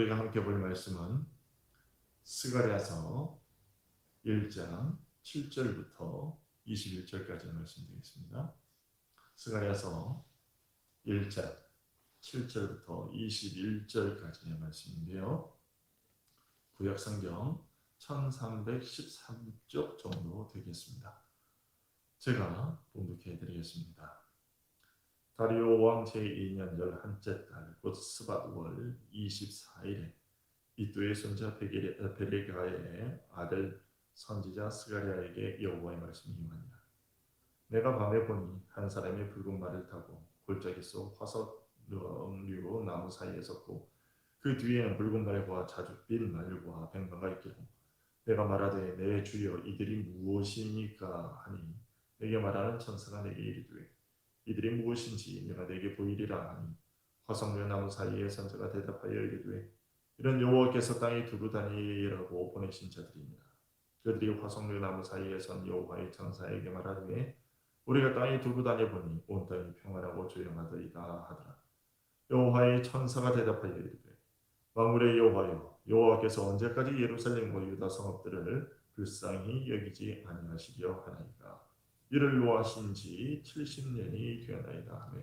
우리가 함께 볼 말씀은 스가랴서 1장 7절부터 21절까지의 말씀 되겠습니다. 스가랴서 1장 7절부터 21절까지의 말씀인데요. 구약성경 1313쪽 정도 되겠습니다. 제가 봉독해 드리겠습니다. 다리오 왕 제2년 11째 달 곧 스밧월 24일에 이또의 손자 베레가의 아들 선지자 스가랴에게 여호와의 말씀이 임하니라. 내가 밤에 보니 한 사람이 붉은 말을 타고 골짜기 속 화석류로 나무 사이에 섰고 그 뒤에는 붉은 말과 자줏빛 말과 뱅가가 있기로 내가 말하되 내 주여 이들이 무엇이니까 하니 내게 말하는 천사가 내게 이르되 이들이 무엇인지 내가 내게 보이리라 하니 화석류 나무 사이에 선자가 대답하여 이르되 이런 여호와께서 땅에 두루 다니라고 보내신 자들입니다. 그들이 화석류 나무 사이에 선 여호와의 천사에게 말하되 우리가 땅에 두루 다녀보니 온 땅이 평안하고 조용하더이다 하더라. 여호와의 천사가 대답하여 이르되 만물의 여호와여 여호와께서 언제까지 예루살렘과 유다 성읍들을 불쌍히 여기지 아니하시려 하나이까. 이를 노하신 지 70년이 되었나이다 하며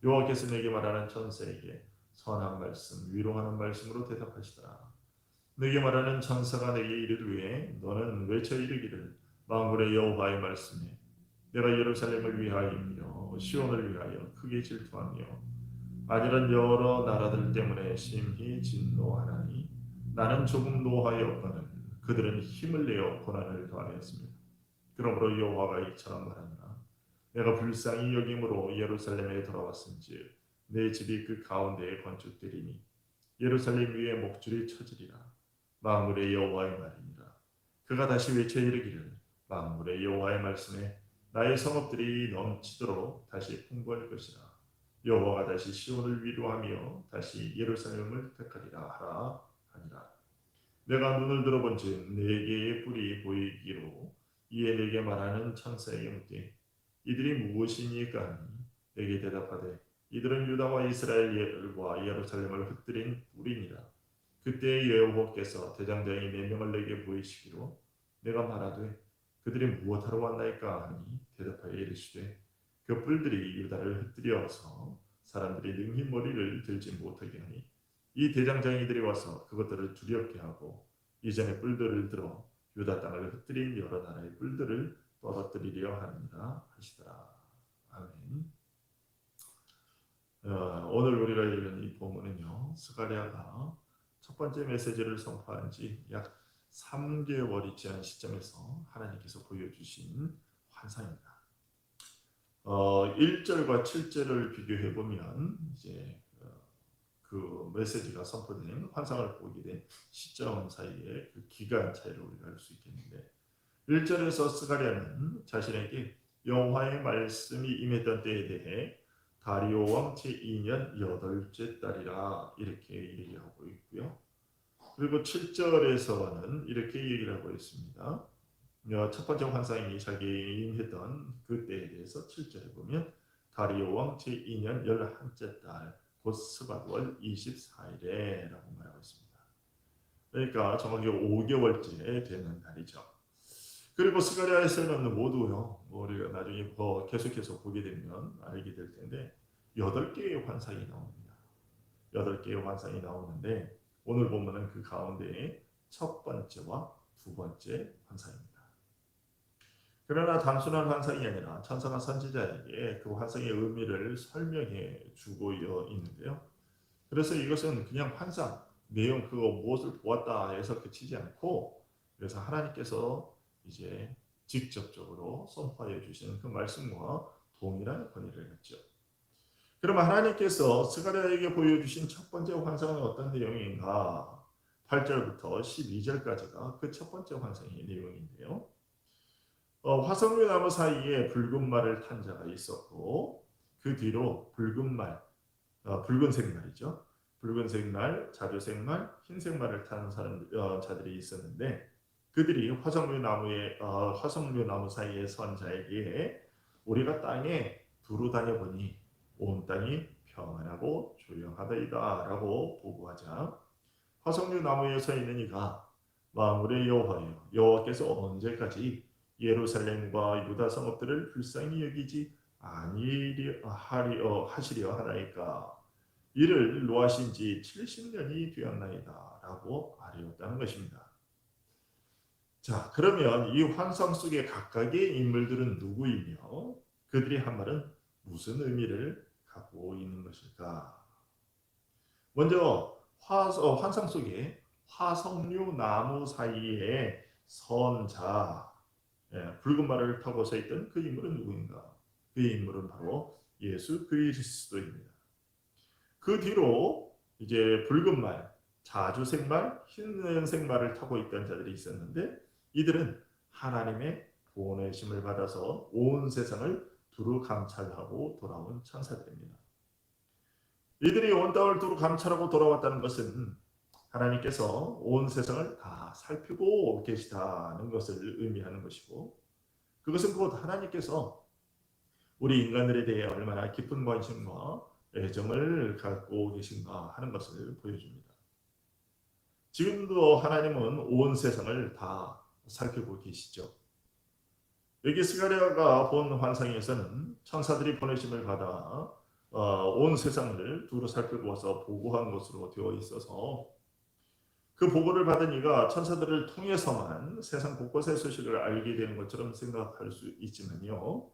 여호와께서 내게 말하는 천사에게 선한 말씀 위로하는 말씀으로 대답하시더라. 내게 말하는 천사가 내게 이르되 너는 외쳐 이르기를 만군의 여호와의 말씀에 내가 예루살렘을 위하여 시온을 위하여 크게 질투하며 아니란 여러 나라들 때문에 심히 진노하나니 나는 조금 노하였거늘 그들은 힘을 내어 고난을 더하였습니다. 그러므로 여호와가 이처럼 말하노라. 내가 불쌍히 여김으로 예루살렘에 돌아왔은즉 내 집이 그 가운데에 건축되리니 예루살렘 위에 목줄이 쳐지리라. 만군의 여호와의 말이니라. 그가 다시 외쳐 이르기를 만군의 여호와의 말씀에 나의 성읍들이 넘치도록 다시 풍부할 것이라. 여호와가 다시 시온을 위로하며 다시 예루살렘을 택하리라 하라 하니라. 내가 눈을 들어본즉 네 개의 뿔이 보이기로 이에 내게 말하는 천사에게 묻되 이들이 무엇이니까 하니 내게 대답하되 이들은 유다와 이스라엘과 예루살렘을 흩뜨린 뿔이니라. 그때 여호와께서 대장장이 4명을 내게 보이시기로 내가 말하되 그들이 무엇하러 왔나이까 하니 대답하여 이르시되 그 뿔들이 유다를 흩뜨려서 사람들이 능히 머리를 들지 못하게 하니 이 대장장이들이 와서 그것들을 두렵게 하고 이전에 뿔들을 들어 유다 땅을 흩뜨린 여러 나라의 뿔들을 떨어뜨리려 하느니라 하시더라. 아멘. 오늘 우리가 읽은 이 본문은요, 스가랴가 첫 번째 메시지를 선포한 지 약 3개월이 지난 시점에서 하나님께서 보여주신 환상입니다. 1절과 7절을 비교해 보면 이제 그 메시지가 선포된 환상을 보게 된 시점 사이에 그 기간 차이를 우리가 알 수 있겠는데 1절에서 스가랴는 자신에게 여호와의 말씀이 임했던 때에 대해 다리오 왕 제2년 8째 달이라 이렇게 얘기하고 있고요. 그리고 7절에서는 이렇게 얘기를 하고 있습니다. 첫 번째 환상이 자기에게 임했던 그때에 대해서 7절에 보면 다리오 왕 제2년 11째 달 곧 스밧월 24일에 라고 말하고 있습니다. 그러니까 정확히 5개월째 되는 달이죠. 그리고 스가랴에서는 모두요, 우리가 나중에 계속해서 보게 되면 알게 될 텐데 8개의 환상이 나옵니다. 8개의 환상이 나오는데 오늘 보면은 그 가운데 첫 번째와 두 번째 환상입니다. 그러나 단순한 환상이 아니라 천사가 선지자에게 그 환상의 의미를 설명해 주고 있는데요. 그래서 이것은 그냥 환상, 내용 그거 무엇을 보았다 해서 그치지 않고 그래서 하나님께서 이제 직접적으로 선포해 주시는 그 말씀과 동일한 권위를 갖죠. 그러면 하나님께서 스가랴에게 보여주신 첫 번째 환상은 어떤 내용인가? 8절부터 12절까지가 그 첫 번째 환상의 내용인데요. 화석류 나무 사이에 붉은 말을 탄 자가 있었고 그 뒤로 붉은 말, 붉은색 말이죠. 붉은색 말, 자주색 말, 흰색 말을 타는 자들이 있었는데 그들이 화석류 나무 사이에 선 자에게 우리가 땅에 두루 다녀보니 온 땅이 평안하고 조용하더이다 라고 보고하자 화석류 나무에 서 있는 이가 만물의 여호와여 여호와께서 언제까지 예루살렘과 유다 성읍들을 불쌍히 여기지 하시려 하나이까. 이를 노하신 지 70년이 되었나이다 라고 아뢰었다는 것입니다. 자, 그러면 이 환상 속의 각각의 인물들은 누구이며 그들이 한 말은 무슨 의미를 갖고 있는 것일까? 먼저 환상 속에 화석류 나무 사이에 선자, 붉은 말을 타고 서 있던 그 인물은 누구인가? 그 인물은 바로 예수 그리스도입니다. 그 뒤로 이제 붉은 말, 자주색 말, 흰색 말을 타고 있던 자들이 있었는데 이들은 하나님의 보내심을 받아서 온 세상을 두루 감찰하고 돌아온 천사들입니다. 이들이 온 땅을 두루 감찰하고 돌아왔다는 것은 하나님께서 온 세상을 다 살피고 계시다는 것을 의미하는 것이고, 그것은 곧 하나님께서 우리 인간들에 대해 얼마나 깊은 관심과 애정을 갖고 계신가 하는 것을 보여줍니다. 지금도 하나님은 온 세상을 다 살피고 계시죠. 여기 스가랴가 본 환상에서는 천사들이 보내심을 받아 온 세상을 두루 살펴보아서 보고한 것으로 되어 있어서 그 보고를 받은 이가 천사들을 통해서만 세상 곳곳의 소식을 알게 되는 것처럼 생각할 수 있지만요.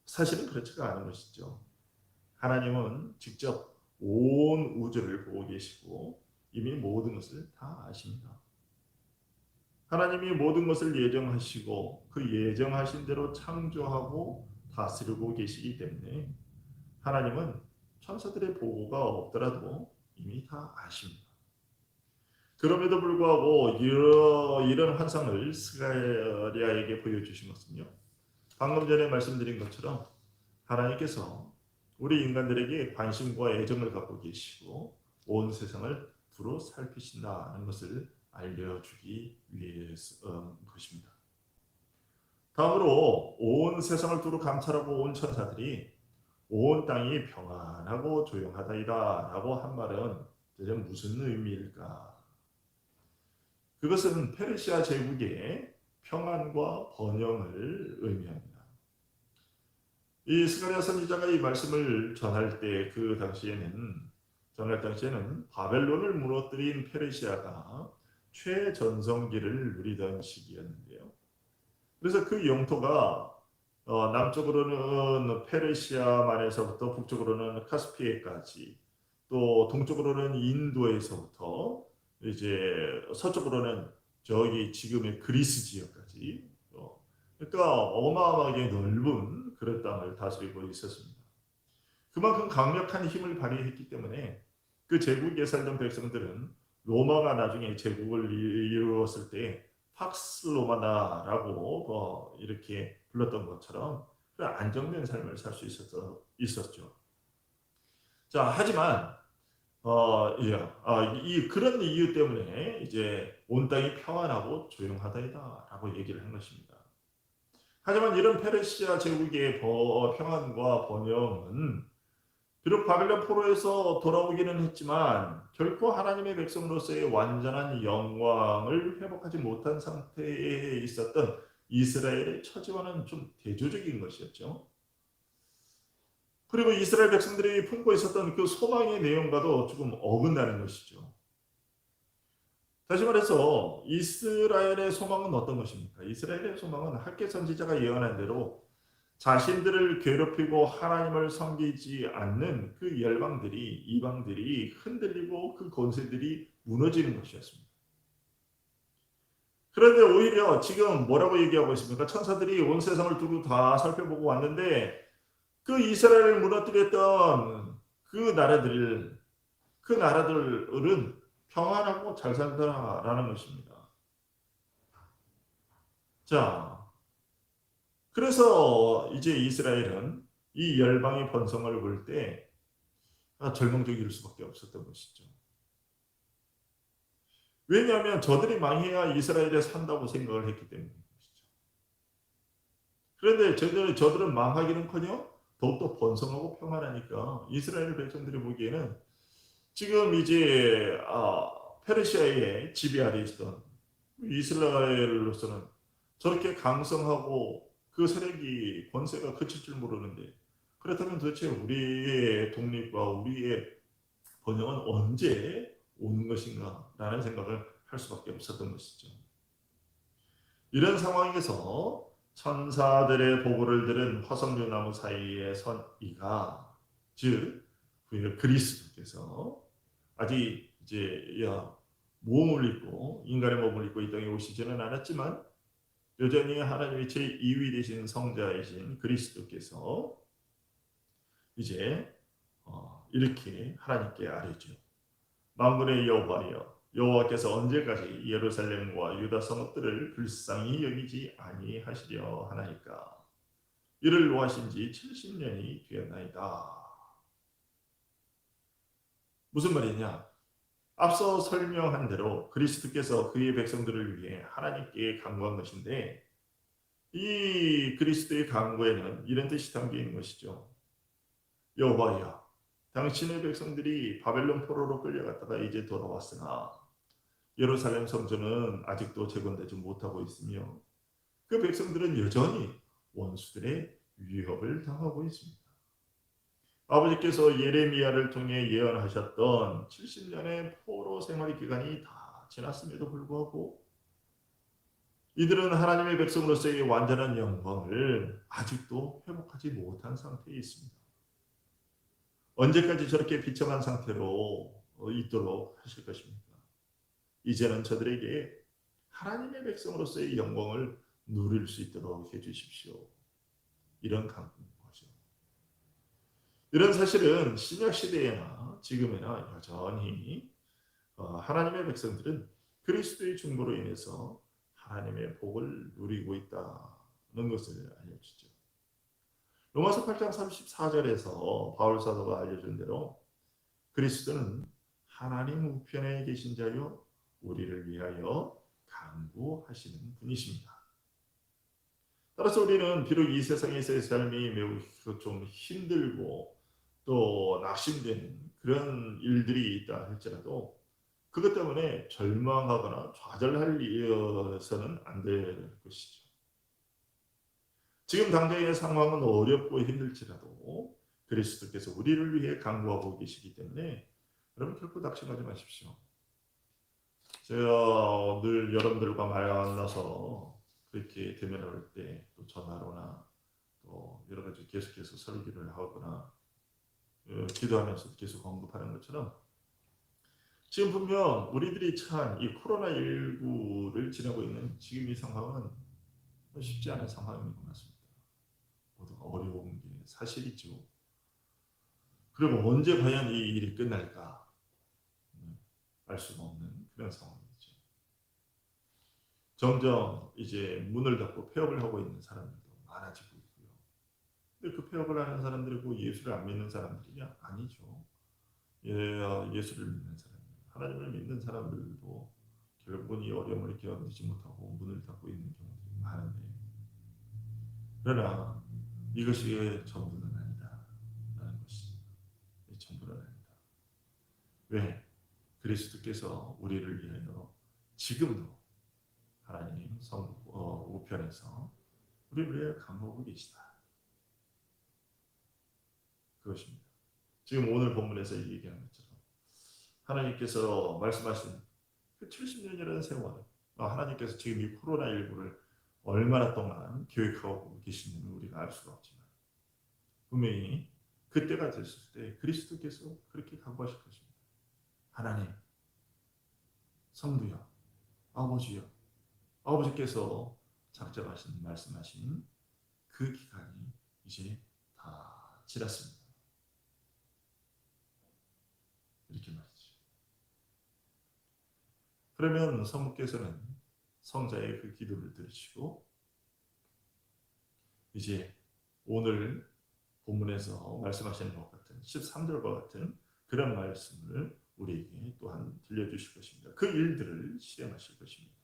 사실은 그렇지가 않은 것이죠. 하나님은 직접 온 우주를 보고 계시고 이미 모든 것을 다 아십니다. 하나님이 모든 것을 예정하시고 그 예정하신 대로 창조하고 다스리고 계시기 때문에 하나님은 천사들의 보고가 없더라도 이미 다 아십니다. 그럼에도 불구하고 이런 환상을 스가랴에게 보여주신 것은요. 방금 전에 말씀드린 것처럼 하나님께서 우리 인간들에게 관심과 애정을 갖고 계시고 온 세상을 두루 살피신다는 것을 알려주기 위해서 것입니다. 다음으로 온 세상을 두루 감찰하고 온 천사들이 온 땅이 평안하고 조용하다이다 라고 한 말은 도대체 무슨 의미일까? 그것은 페르시아 제국의 평안과 번영을 의미합니다. 이 스가랴 선지자가 이 말씀을 전할 당시에는 바벨론을 무너뜨린 페르시아가 최전성기를 누리던 시기였는데요. 그래서 그 영토가 남쪽으로는 페르시아만에서부터 북쪽으로는 카스피해까지 또 동쪽으로는 인도에서부터 이제 서쪽으로는 저기 지금의 그리스 지역까지 그러니까 어마어마하게 넓은 그런 땅을 다스리고 있었습니다. 그만큼 강력한 힘을 발휘했기 때문에 그 제국에 살던 백성들은 로마가 나중에 제국을 이루었을 때 팍스 로마나라고 이렇게 불렀던 것처럼 안정된 삶을 살 수 있었죠. 자, 하지만 그런 이유 때문에 이제 온 땅이 평안하고 조용하다이다라고 얘기를 한 것입니다. 하지만 이런 페르시아 제국의 평안과 번영은 비록 바벨론 포로에서 돌아오기는 했지만 결코 하나님의 백성으로서의 완전한 영광을 회복하지 못한 상태에 있었던 이스라엘의 처지와는 좀 대조적인 것이었죠. 그리고 이스라엘 백성들이 품고 있었던 그 소망의 내용과도 조금 어긋나는 것이죠. 다시 말해서 이스라엘의 소망은 어떤 것입니까? 이스라엘의 소망은 학개 선지자가 예언한 대로 자신들을 괴롭히고 하나님을 섬기지 않는 그 이방들이 흔들리고 그 권세들이 무너지는 것이었습니다. 그런데 오히려 지금 뭐라고 얘기하고 있습니까? 천사들이 온 세상을 두루 다 살펴보고 왔는데 그 이스라엘을 무너뜨렸던 그 나라들은 평안하고 잘 살더라라는 것입니다. 자, 그래서 이제 이스라엘은 이 열방의 번성을 볼 때 절망적일 수밖에 없었던 것이죠. 왜냐하면 저들이 망해야 이스라엘에 산다고 생각을 했기 때문인 것이죠. 그런데 저들은 망하기는커녕 더욱더 번성하고 평안하니까 이스라엘 백성들이 보기에는 지금 이제 페르시아의 지배 아래 있던 이스라엘로서는 저렇게 강성하고 그 세력이 권세가 그칠 줄 모르는데, 그렇다면 도대체 우리의 독립과 우리의 번영은 언제 오는 것인가 라는 생각을 할 수밖에 없었던 것이죠. 이런 상황에서 천사들의 보고를 들은 화석류 나무 사이에 선 이가, 즉 그리스도께서 아직 이제 몸을 입고 인간의 몸을 입고 이 땅에 오시지는 않았지만 여전히 하나님의 제2위 되신 성자이신 그리스도께서 이제 이렇게 하나님께 아뢰죠. 만군의 여호와여, 여호와께서 언제까지 예루살렘과 유다 성읍들을 불쌍히 여기지 아니하시려 하나이까? 이를 노하신 지 70년이 되었나이다. 무슨 말이냐? 앞서 설명한 대로 그리스도께서 그의 백성들을 위해 하나님께 간구한 것인데, 이 그리스도의 간구에는 이런 뜻이 담겨 있는 것이죠. 여호와여, 당신의 백성들이 바벨론 포로로 끌려갔다가 이제 돌아왔으나 예루살렘 성전은 아직도 재건되지 못하고 있으며 그 백성들은 여전히 원수들의 위협을 당하고 있습니다. 아버지께서 예레미야를 통해 예언하셨던 70년의 포로 생활 기간이 다 지났음에도 불구하고 이들은 하나님의 백성으로서의 완전한 영광을 아직도 회복하지 못한 상태에 있습니다. 언제까지 저렇게 비참한 상태로 있도록 하실 것입니까? 이제는 저들에게 하나님의 백성으로서의 영광을 누릴 수 있도록 해주십시오. 이런 간구인 거죠. 이런 사실은 신약 시대에나 지금이나 여전히 하나님의 백성들은 그리스도의 중보로 인해서 하나님의 복을 누리고 있다는 것을 알려주죠. 로마서 8장 34절에서 바울 사도가 알려준 대로 그리스도는 하나님 우편에 계신 자요 우리를 위하여 간구하시는 분이십니다. 따라서 우리는 비록 이 세상에서의 삶이 매우 좀 힘들고 또 낙심되는 그런 일들이 있다 할지라도 그것 때문에 절망하거나 좌절해서는 안 될 것이죠. 지금 당장의 상황은 어렵고 힘들지라도 그리스도께서 우리를 위해 간구하고 계시기 때문에 여러분 결코 낙심하지 마십시오. 제가 늘 여러분들과 만나서 그렇게 대면할 때 또 전화로나 또 여러 가지 계속해서 설교를 하거나 기도하면서 계속 언급하는 것처럼 지금 분명 우리들이 참 이 코로나19를 지나고 있는 지금 이 상황은 쉽지 않은 상황인 것 같습니다. 모두가 어려운 게 사실이죠. 그리고 언제 과연 이 일이 끝날까 알 수가 없는 그런 상황이죠. 점점 이제 문을 닫고 폐업을 하고 있는 사람들도 많아지고 있고요. 근데 그 폐업을 하는 사람들이고 예수를 안 믿는 사람들이냐? 아니죠. 예수를 믿는 사람, 하나님을 믿는 사람들도 결국은 이 어려움을 견디지 못하고 문을 닫고 있는 경우들이 많은데, 그러나 이것이 전부는 아니다라는 것이 전부는 아니다. 왜? 그리스도께서 우리를 위하여 지금도 하나님 우편에서 우리를 위하여 간구하고 계시다. 그것입니다. 지금 오늘 본문에서 얘기한 것처럼 하나님께서 말씀하신 그 70년이라는 세월, 하나님께서 지금 이 코로나19를 얼마나 동안 계획하고 계시는지 우리가 알 수가 없지만 분명히 그때가 됐을 때 그리스도께서 그렇게 간구하실 것입니다. 하나님, 성부여, 아버지여, 아버지께서 작정하신 말씀하신 그 기간이 이제 다 지났습니다. 이렇게 말이죠. 그러면 성부께서는 성자의 그 기도를 들으시고 이제 오늘 본문에서 말씀하시는 것 같은 13절과 같은 그런 말씀을 우리에게 또한 들려주실 것입니다. 그 일들을 실행하실 것입니다.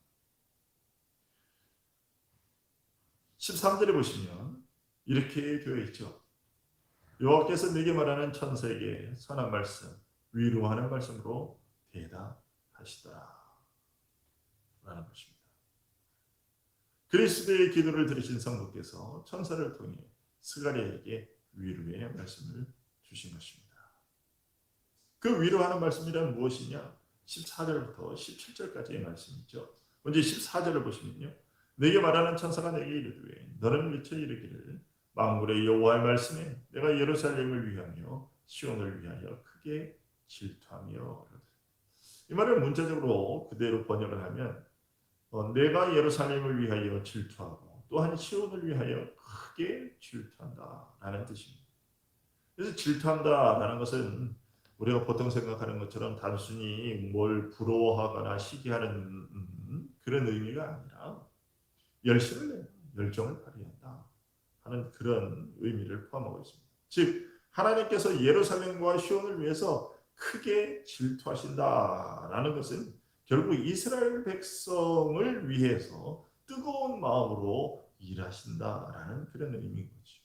13절에 보시면 이렇게 되어 있죠. 여호와께서 내게 말하는 천사에게 선한 말씀, 위로하는 말씀으로 대답하여 하시더라 라는 것입니다. 그리스도의 기도를 들으신 성부께서 천사를 통해 스가랴에게 위로의 말씀을 주신 것입니다. 그 위로하는 말씀이란 무엇이냐? 14절부터 17절까지의 말씀이죠. 먼저 14절을 보시면요. 내게 말하는 천사가 내게 이르되 너는 미쳐 이르기를 만군의 여호와의 말씀에 내가 예루살렘을 위하며 시온을 위하여 크게 질투하며. 이 말을 문자적으로 그대로 번역을 하면 내가 예루살렘을 위하여 질투하고 또한 시온을 위하여 크게 질투한다라는 뜻입니다. 그래서 질투한다라는 것은 우리가 보통 생각하는 것처럼 단순히 뭘 부러워하거나 시기하는 그런 의미가 아니라 열심을 내고 열정을 발휘한다 하는 그런 의미를 포함하고 있습니다. 즉 하나님께서 예루살렘과 시온을 위해서 크게 질투하신다라는 것은 결국 이스라엘 백성을 위해서 뜨거운 마음으로 일하신다라는 그런 의미인 거죠.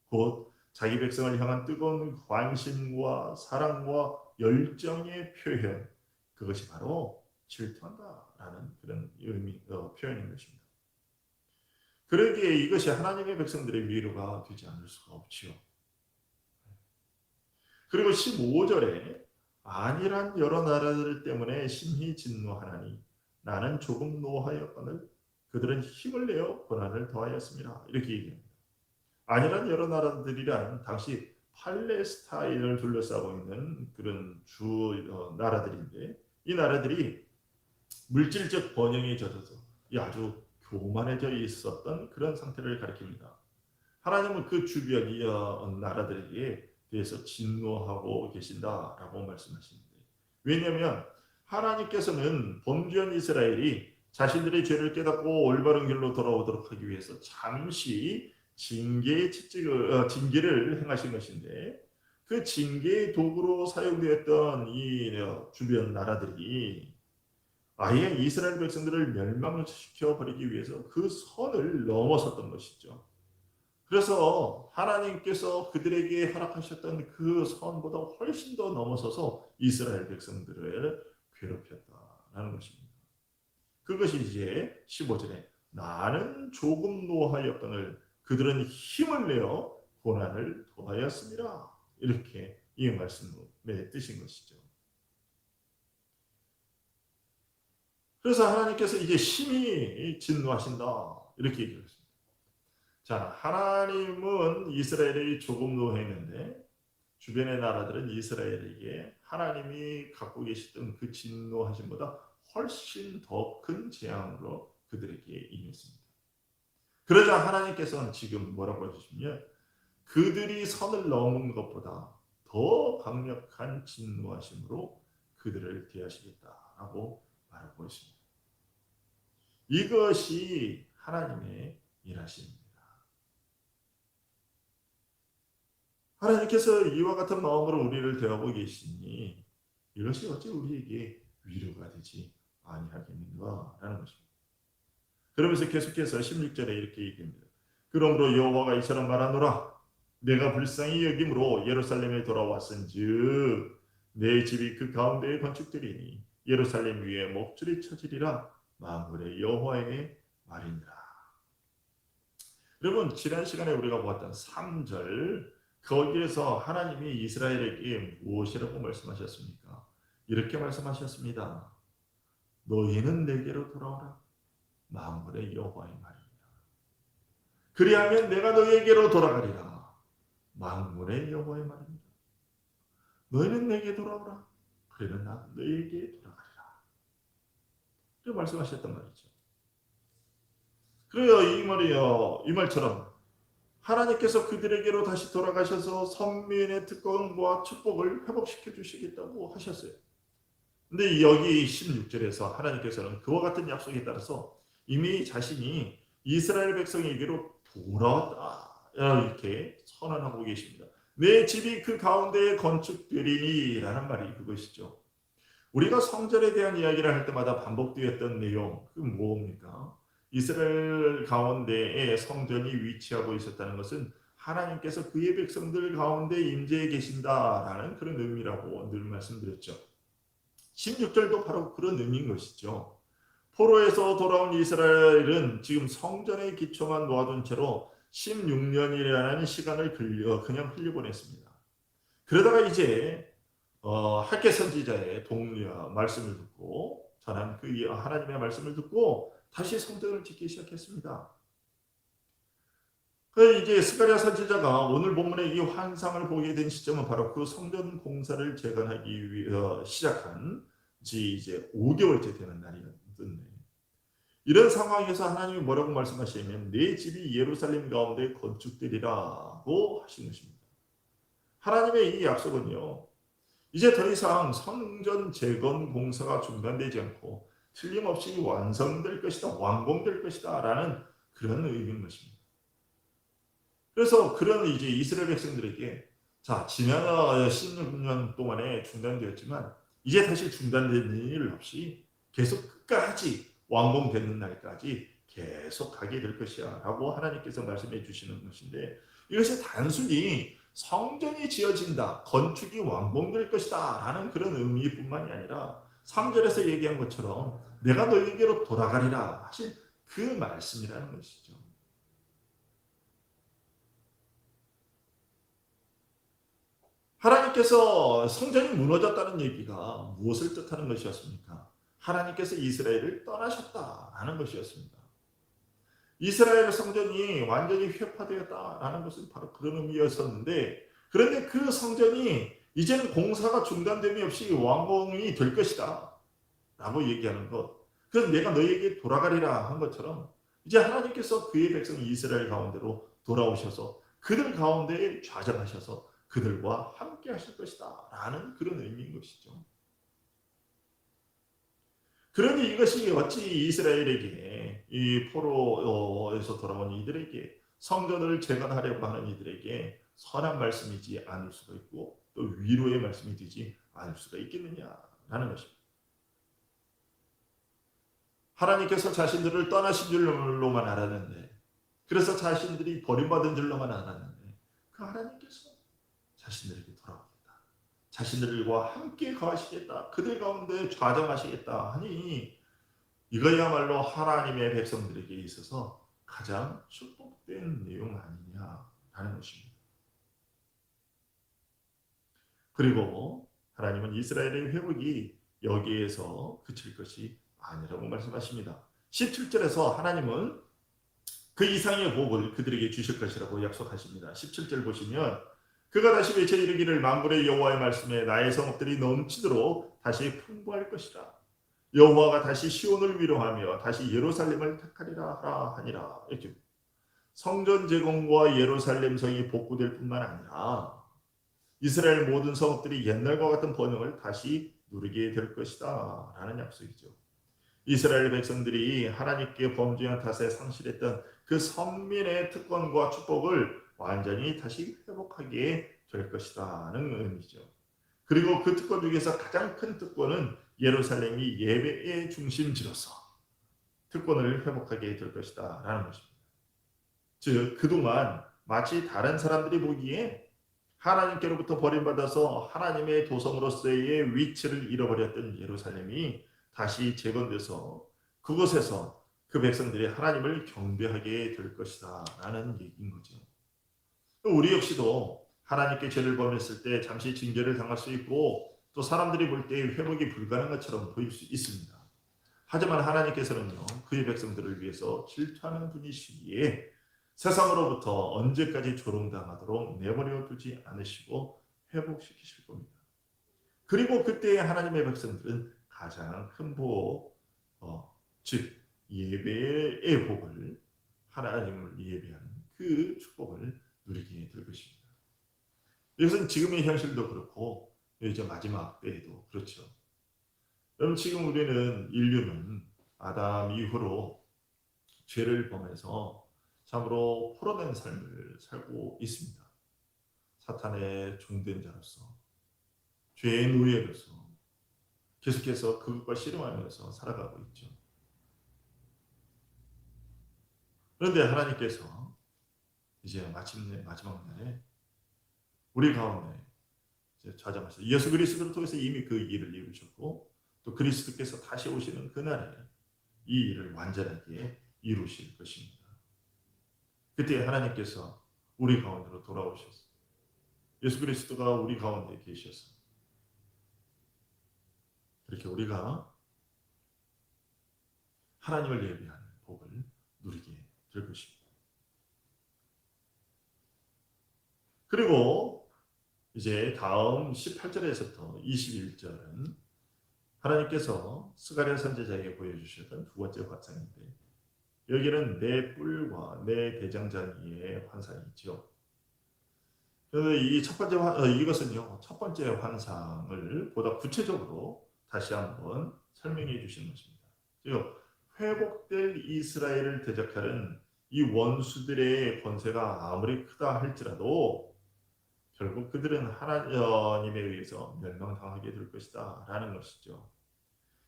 곧 자기 백성을 향한 뜨거운 관심과 사랑과 열정의 표현, 그것이 바로 질투한다라는 그런 표현인 것입니다. 그러기에 이것이 하나님의 백성들의 위로가 되지 않을 수가 없지요. 그리고 15절에 안일한 여러 나라들 때문에 심히 진노하나니 나는 조금 노하였거늘 그들은 힘을 내어 고난을 더하였습니다. 이렇게 얘기합니다. 안일한 여러 나라들이란 당시 팔레스타인을 둘러싸고 있는 그런 나라들인데 이 나라들이 물질적 번영에 젖어서 아주 교만해져 있었던 그런 상태를 가리킵니다. 하나님은 그 주변 나라들에게 대해서 진노하고 계신다라고 말씀하시는데, 왜냐하면 하나님께서는 범죄한 이스라엘이 자신들의 죄를 깨닫고 올바른 길로 돌아오도록 하기 위해서 잠시 징계를 행하신 것인데, 그 징계의 도구로 사용되었던 이 주변 나라들이 아예 이스라엘 백성들을 멸망시켜 버리기 위해서 그 선을 넘어섰던 것이죠. 그래서 하나님께서 그들에게 허락하셨던 그 선보다 훨씬 더 넘어서서 이스라엘 백성들을 괴롭혔다라는 것입니다. 그것이 이제 15절에 나는 조금 노하였거늘 그들은 힘을 내어 고난을 더하였습니다. 이렇게 이 말씀의 뜻인 것이죠. 그래서 하나님께서 이제 심히 진노하신다 이렇게 얘기했습니다. 자, 하나님은 이스라엘이 조금 노했는데 주변의 나라들은 이스라엘에게 하나님이 갖고 계시던 그 진노하심보다 훨씬 더 큰 재앙으로 그들에게 임했습니다. 그러자 하나님께서는 지금 뭐라고 해주시면 그들이 선을 넘은 것보다 더 강력한 진노하심으로 그들을 대하시겠다라고 말하고 있습니다. 이것이 하나님의 일하심입니다. 하나님께서 이와 같은 마음으로 우리를 대하고 계시니 이것이 어찌 우리에게 위로가 되지 아니하겠는가라는 것입니다. 그러면서 계속해서 16절에 이렇게 얘기합니다. 그러므로 여호와가 이처럼 말하노라 내가 불쌍히 여김으로 예루살렘에 돌아왔은즉 내 집이 그 가운데에 건축되리니 예루살렘 위에 목줄이 쳐지리라 만군의 여호와의 말이니라. 여러분 지난 시간에 우리가 보았던 3절 거기에서 하나님이 이스라엘에게 무엇이라고 말씀하셨습니까? 이렇게 말씀하셨습니다. 너희는 내게로 돌아오라. 만군의 여호와의 말입니다. 그리하면 내가 너희에게로 돌아가리라. 만군의 여호와의 말입니다. 너희는 내게 돌아오라. 그러면 나 너희에게 돌아가리라. 이렇게 말씀하셨단 말이죠. 그래요. 이 말처럼 하나님께서 그들에게로 다시 돌아가셔서 선민의 특권과 축복을 회복시켜 주시겠다고 하셨어요. 근데 여기 16절에서 하나님께서는 그와 같은 약속에 따라서 이미 자신이 이스라엘 백성에게로 돌아왔다 이렇게 선언하고 계십니다. 내 집이 그 가운데에 건축되리라는 말이 그것이죠. 우리가 성전에 대한 이야기를 할 때마다 반복되었던 내용 그 뭡니까? 이스라엘 가운데에 성전이 위치하고 있었다는 것은 하나님께서 그의 백성들 가운데 임재해 계신다라는 그런 의미라고 늘 말씀드렸죠. 16절도 바로 그런 의미인 것이죠. 포로에서 돌아온 이스라엘은 지금 성전의 기초만 놓아둔 채로 16년이라는 시간을 그냥 흘려보냈습니다. 그러다가 이제 할개 선지자의 동료 말씀을 듣고 전한 그 하나님의 말씀을 듣고 다시 성전을 짓기 시작했습니다. 그 이제 스가랴 선지자가 오늘 본문의 이 환상을 보게 된 시점은 바로 그 성전 공사를 재건하기 위해 시작한 지 이제 5개월째 되는 날이었는데, 이런 상황에서 하나님이 뭐라고 말씀하시냐면 내 집이 예루살렘 가운데 건축되리라고 하신 것입니다. 하나님의 이 약속은요, 이제 더 이상 성전 재건 공사가 중단되지 않고 틀림없이 완성될 것이다, 완공될 것이다 라는 그런 의미인 것입니다. 그래서 그런 이제 이스라엘 백성들에게 자, 지난 16년 동안에 중단되었지만 이제 다시 중단되는 일 없이 계속 끝까지 완공되는 날까지 계속 가게 될 것이야 라고 하나님께서 말씀해 주시는 것인데, 이것이 단순히 성전이 지어진다, 건축이 완공될 것이다 라는 그런 의미뿐만이 아니라 3절에서 얘기한 것처럼 내가 너희에게로 돌아가리라 하신 그 말씀이라는 것이죠. 하나님께서 성전이 무너졌다는 얘기가 무엇을 뜻하는 것이었습니까? 하나님께서 이스라엘을 떠나셨다라는 것이었습니다. 이스라엘 성전이 완전히 회파되었다라는 것은 바로 그런 의미였었는데, 그런데 그 성전이 이제는 공사가 중단됨이 없이 완공이 될 것이다 라고 얘기하는 것, 그래서 내가 너희에게 돌아가리라 한 것처럼 이제 하나님께서 그의 백성 이스라엘 가운데로 돌아오셔서 그들 가운데에 좌정하셔서 그들과 함께 하실 것이다 라는 그런 의미인 것이죠. 그러니 이것이 어찌 이스라엘에게, 이 포로에서 돌아온 이들에게, 성전을 재건하려고 하는 이들에게 선한 말씀이지 않을 수가 있고 또 위로의 말씀이 되지 않을 수가 있겠느냐라는 것입니다. 하나님께서 자신들을 떠나신 줄로만 알았는데, 그래서 자신들이 버림받은 줄로만 알았는데, 그 하나님께서 자신들에게 돌아오겠다, 자신들과 함께 거하시겠다, 그들 가운데 좌정하시겠다 하니 이거야말로 하나님의 백성들에게 있어서 가장 축복된 내용 아니냐라는 것입니다. 그리고 하나님은 이스라엘의 회복이 여기에서 그칠 것이 아니라고 말씀하십니다. 17절에서 하나님은 그 이상의 복을 그들에게 주실 것이라고 약속하십니다. 17절 보시면 그가 다시 외쳐 이르기를 만군의 여호와의 말씀에 나의 성읍들이 넘치도록 다시 풍부할 것이라. 여호와가 다시 시온을 위로하며 다시 예루살렘을 택하리라 하니라. 이렇게 성전 재건과 예루살렘 성이 복구될 뿐만 아니라 이스라엘 모든 성읍들이 옛날과 같은 번영을 다시 누리게 될 것이다 라는 약속이죠. 이스라엘 백성들이 하나님께 범죄한 탓에 상실했던 그 선민의 특권과 축복을 완전히 다시 회복하게 될 것이라는 의미죠. 그리고 그 특권 중에서 가장 큰 특권은 예루살렘이 예배의 중심지로서 특권을 회복하게 될 것이다 라는 것입니다. 즉 그동안 마치 다른 사람들이 보기에 하나님께로부터 버림받아서 하나님의 도성으로서의 위치를 잃어버렸던 예루살렘이 다시 재건돼서 그곳에서 그 백성들이 하나님을 경배하게 될 것이다 라는 얘기인 거죠. 우리 역시도 하나님께 죄를 범했을 때 잠시 징계를 당할 수 있고 또 사람들이 볼 때 회복이 불가능한 것처럼 보일 수 있습니다. 하지만 하나님께서는요, 그의 백성들을 위해서 질투하는 분이시기에 세상으로부터 언제까지 조롱당하도록 내버려 두지 않으시고 회복시키실 겁니다. 그리고 그때 하나님의 백성들은 가장 큰 복, 즉 예배의 복을, 하나님을 예배하는 그 축복을 누리게 될 것입니다. 이것은 지금의 현실도 그렇고 이제 마지막 때에도 그렇죠. 여러분 지금 우리는 인류는 아담 이후로 죄를 범해서 참으로 포로된 삶을 살고 있습니다. 사탄의 종된 자로서, 죄의 노예로서 계속해서 그것과 씨름하면서 살아가고 있죠. 그런데 하나님께서 이제 마침내 마지막 날에 우리 가운데 이제 좌정하셔서 예수 그리스도를 통해서 이미 그 일을 이루셨고 또 그리스도께서 다시 오시는 그날에 이 일을 완전하게 이루실 것입니다. 그때 하나님께서 우리 가운데로 돌아오셔서 예수 그리스도가 우리 가운데 계셔서 그렇게 우리가 하나님을 예비하는 복을 누리게 될 것입니다. 그리고 이제 다음 18절에서부터 21절은 하나님께서 스가랴 선지자에게 보여주셨던 두 번째 환상인데 여기는 내 뿔과 내 대장장이의 환상이죠. 이 첫 번째 이것은요 첫 번째 환상을 보다 구체적으로 다시 한번 설명해 주시는 것입니다. 즉 회복될 이스라엘을 대적하는 이 원수들의 권세가 아무리 크다 할지라도 결국 그들은 하나님에 의해서 멸망당하게 될 것이다 라는 것이죠.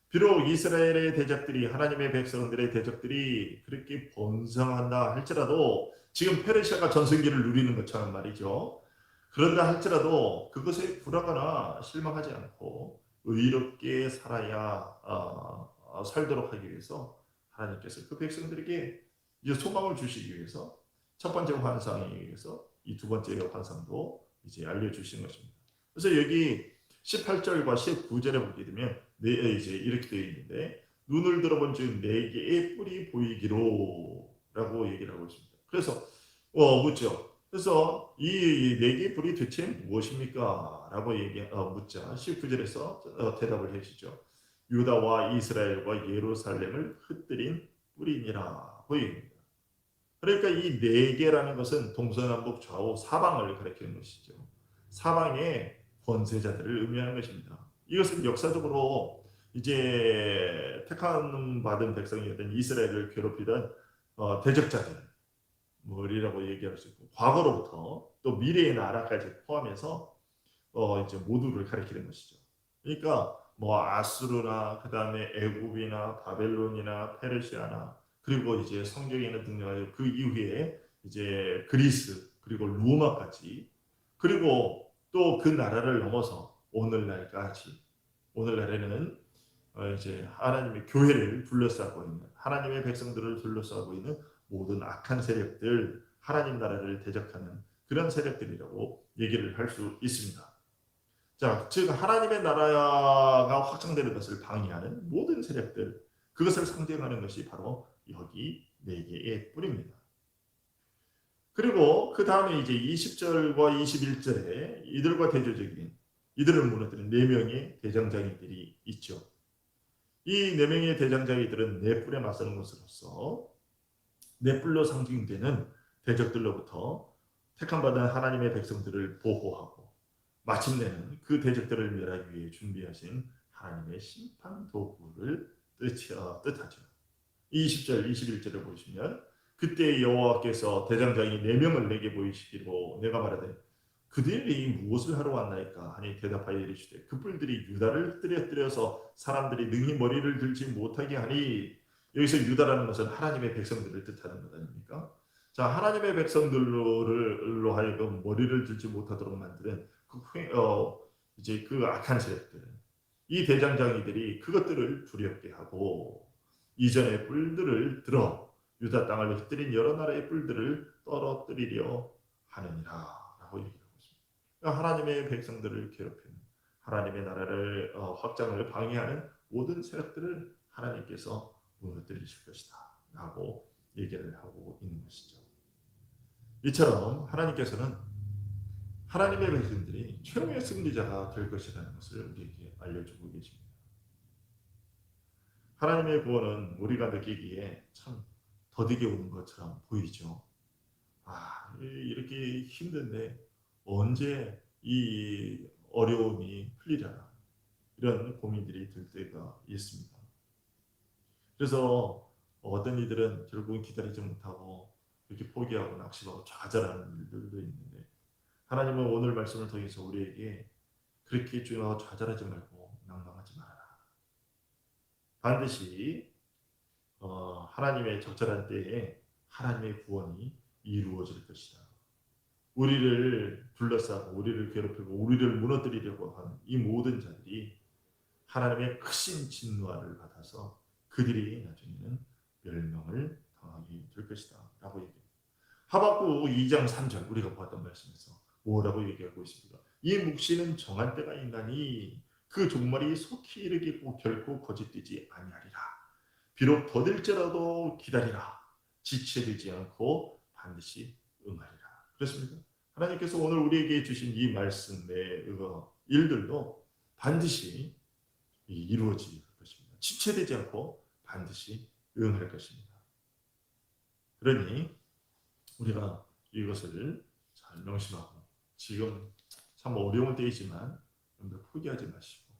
비록 이스라엘의 대적들이 하나님의 백성들의 대적들이 그렇게 번성한다 할지라도 지금 페르시아가 전성기를 누리는 것처럼 말이죠. 그런다 할지라도 그것에 굴하거나 실망하지 않고 의롭게 살아야 살도록 하기 위해서 하나님께서 그 백성들에게 이제 소망을 주시기 위해서 첫 번째 환상에 의해서 이 두 번째 환상도 이제 알려주시는 것입니다. 그래서 여기 18절과 19절에 보게 되면 이제 이렇게 되어 있는데 눈을 들어본즉 네 개의 뿔이 보이기로라고 얘기를 하고 있습니다. 그래서 묻죠. 그래서 이 네 개의 뿔이 대체 무엇입니까? 라고 묻자 19절에서 대답을 해주시죠. 유다와 이스라엘과 예루살렘을 흩뜨린 뿔이니라 보입니다. 그러니까 이 네 개라는 것은 동서남북 좌우 사방을 가리키는 것이죠. 사방의 권세자들을 의미하는 것입니다. 이것은 역사적으로 이제 택함 받은 백성이었던 이스라엘을 괴롭히던 대적자들 뭐이라고 얘기할 수 있고 과거로부터 또 미래의 나라까지 포함해서 이제 모두를 가리키는 것이죠. 그러니까 뭐 아수르나 그 다음에 애굽이나 바벨론이나 페르시아나 그리고 이제 성경에는 등장하여 그 이후에 이제 그리스 그리고 로마까지 그리고 또 그 나라를 넘어서 오늘날까지 오늘날에는 이제 하나님의 교회를 둘러싸고 있는 하나님의 백성들을 둘러싸고 있는 모든 악한 세력들 하나님 나라를 대적하는 그런 세력들이라고 얘기를 할 수 있습니다. 자, 즉 하나님의 나라가 확장되는 것을 방해하는 모든 세력들 그것을 상징하는 것이 바로 여기 네 개의 뿔입니다. 그리고 그 다음에 이제 20절과 21절에 이들과 대조적인 이들을 무너뜨린 네 명의 대장장이들이 있죠. 이 네 명의 대장장이들은 네 뿔에 맞서는 것으로서 네 뿔로 상징되는 대적들로부터 택함받은 하나님의 백성들을 보호하고 마침내는 그 대적들을 멸하기 위해 준비하신 하나님의 심판 도구를 뜻하죠. 20절, 21절을 보시면 그때 여호와께서 대장장이 4명을 내게 보이시기로 내가 말하되 그들이 무엇을 하러 왔나이까 하니 대답하여 이르시되 그 뿔들이 유다를 흩뜨려서 사람들이 능히 머리를 들지 못하게 하니 여기서 유다라는 것은 하나님의 백성들을 뜻하는 것 아닙니까? 자, 하나님의 백성들로 하여금 머리를 들지 못하도록 만드는 이제 그 악한 세력들 이 대장장이들이 그것들을 두렵게 하고 이전의 뿔들을 들어 유다 땅을 흩뜨린 여러 나라의 뿔들을 떨어뜨리려 하느니라 라고 얘기하고 있습니다. 그러니까 하나님의 백성들을 괴롭히는 하나님의 나라를 확장을 방해하는 모든 세력들을 하나님께서 무너뜨리실 것이다 라고 얘기를 하고 있는 것이죠. 이처럼 하나님께서는 하나님의 백성들이 최후의 승리자가 될 것이라는 것을 우리에게 알려주고 계십니다. 하나님의 구원은 우리가 느끼기에 참 더디게 오는 것처럼 보이죠. 이렇게 힘든데 언제 이 어려움이 풀리려나 이런 고민들이 들 때가 있습니다. 그래서 어떤 이들은 결국은 기다리지 못하고 이렇게 포기하고 낙심하고 좌절하는 일들도 있는데 하나님은 오늘 말씀을 통해서 우리에게 그렇게 좌절하지 말고 낭망하지 말아라. 반드시 하나님의 적절한 때에 하나님의 구원이 이루어질 것이다. 우리를 둘러싸고 우리를 괴롭히고 우리를 무너뜨리려고 하는 이 모든 자들이 하나님의 크신 진노를 받아서 그들이 나중에는 멸망을 당하게 될 것이다 라고 얘기합니다. 하박국 2장 3절 우리가 보았던 말씀에서 뭐라고 얘기하고 있습니까? 이 묵시는 정한 때가 있나니 그 종말이 속히 이르겠고 결코 거짓되지 아니하리라. 비록 더딜지라도 기다리라. 지체되지 않고 반드시 응하리라. 그렇습니까? 하나님께서 오늘 우리에게 주신 이 말씀의 일들도 반드시 이루어질 것입니다. 지체되지 않고 반드시 응할 것입니다. 그러니 우리가 이것을 잘 명심하고 지금 참 어려운 때이지만 여러분들 포기하지 마시고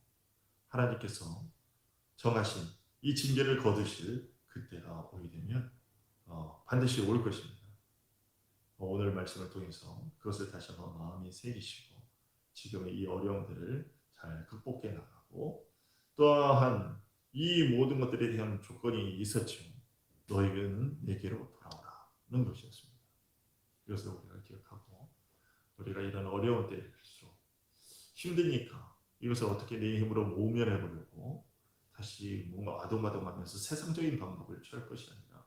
하나님께서 정하신 이 징계를 거두실 그때가 오게 되면 반드시 올 것입니다. 오늘 말씀을 통해서 그것을 다시 한번 마음에 새기시고 지금의 이 어려움들을 잘 극복해 나가고 또한 이 모든 것들에 대한 조건이 있었죠. 너희는 내게로 돌아오라는 것이었습니다. 이것을 우리가 기억하고 우리가 이런 어려운 때일수록 힘드니까 이것을 어떻게 내 힘으로 모면해 보려고 다시 뭔가 아동아동하면서 세상적인 방법을 취할 것이 아니라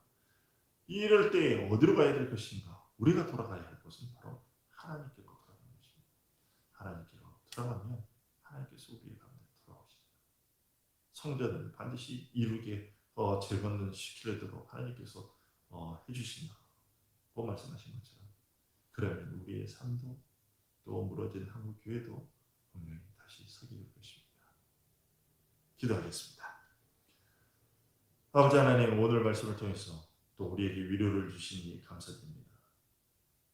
이럴 때 어디로 가야 될 것인가? 우리가 돌아가야 할 곳은 바로 하나님께로 돌아가는 것입니다. 하나님께로 돌아가면 하나님께서 우리의 가운데 돌아오십니다. 성전을 반드시 이루게 재건을 시키려도록 하나님께서 해주신다고 말씀하신 것처럼 그러면 우리의 삶도 또 무너진 한국 교회도 분명히 다시 서게 될 것입니다. 기도하겠습니다. 아버지 하나님 오늘 말씀을 통해서 또 우리에게 위로를 주시니 감사드립니다.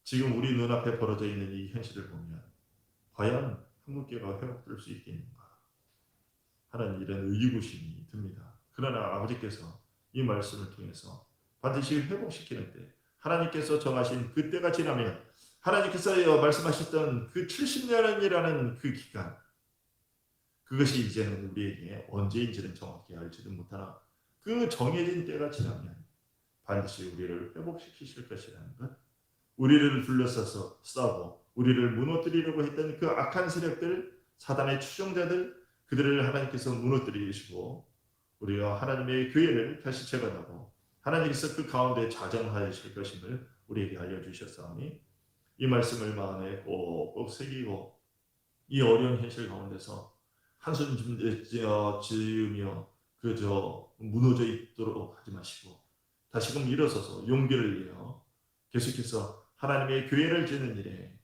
지금 우리 눈앞에 벌어져 있는 이 현실을 보면 과연 한국교회가 회복될 수 있겠는가 하는 이런 의구심이 듭니다. 그러나 아버지께서 이 말씀을 통해서 반드시 회복시키는데 하나님께서 정하신 그때가 지나면 하나님께서 말씀하셨던 그 70년이라는 그 기간 그것이 이제는 우리에게 언제인지는 정확히 알지도 못하나 그 정해진 때가 지나면 반드시 우리를 회복시키실 것이라는 것 우리를 둘러싸서 싸고 우리를 무너뜨리려고 했던 그 악한 세력들 사단의 추종자들 그들을 하나님께서 무너뜨리시고 우리가 하나님의 교회를 다시 재건하고 하나님께서 그 가운데 자정하실 것임을 우리에게 알려주셨사오니 이 말씀을 마음에 꼭꼭 새기고 이 어려운 현실 가운데서 한숨 지으며 그저 무너져 있도록 하지 마시고 다시금 일어서서 용기를 내어 계속해서 하나님의 교회를 짓는 일에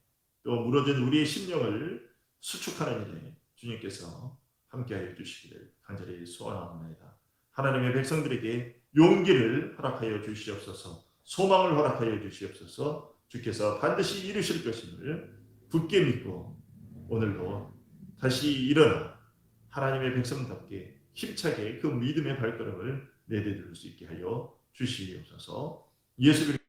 또 무너진 우리의 심령을 수축하는 일에 주님께서 함께하여 주시기를 간절히 소원합니다. 하나님의 백성들에게 용기를 허락하여 주시옵소서 소망을 허락하여 주시옵소서 주께서 반드시 이루실 것임을 굳게 믿고 오늘도 다시 일어나 하나님의 백성답게 힘차게 그 믿음의 발걸음을 내디딜 수 있게 하여 주시옵소서 예수 그리스도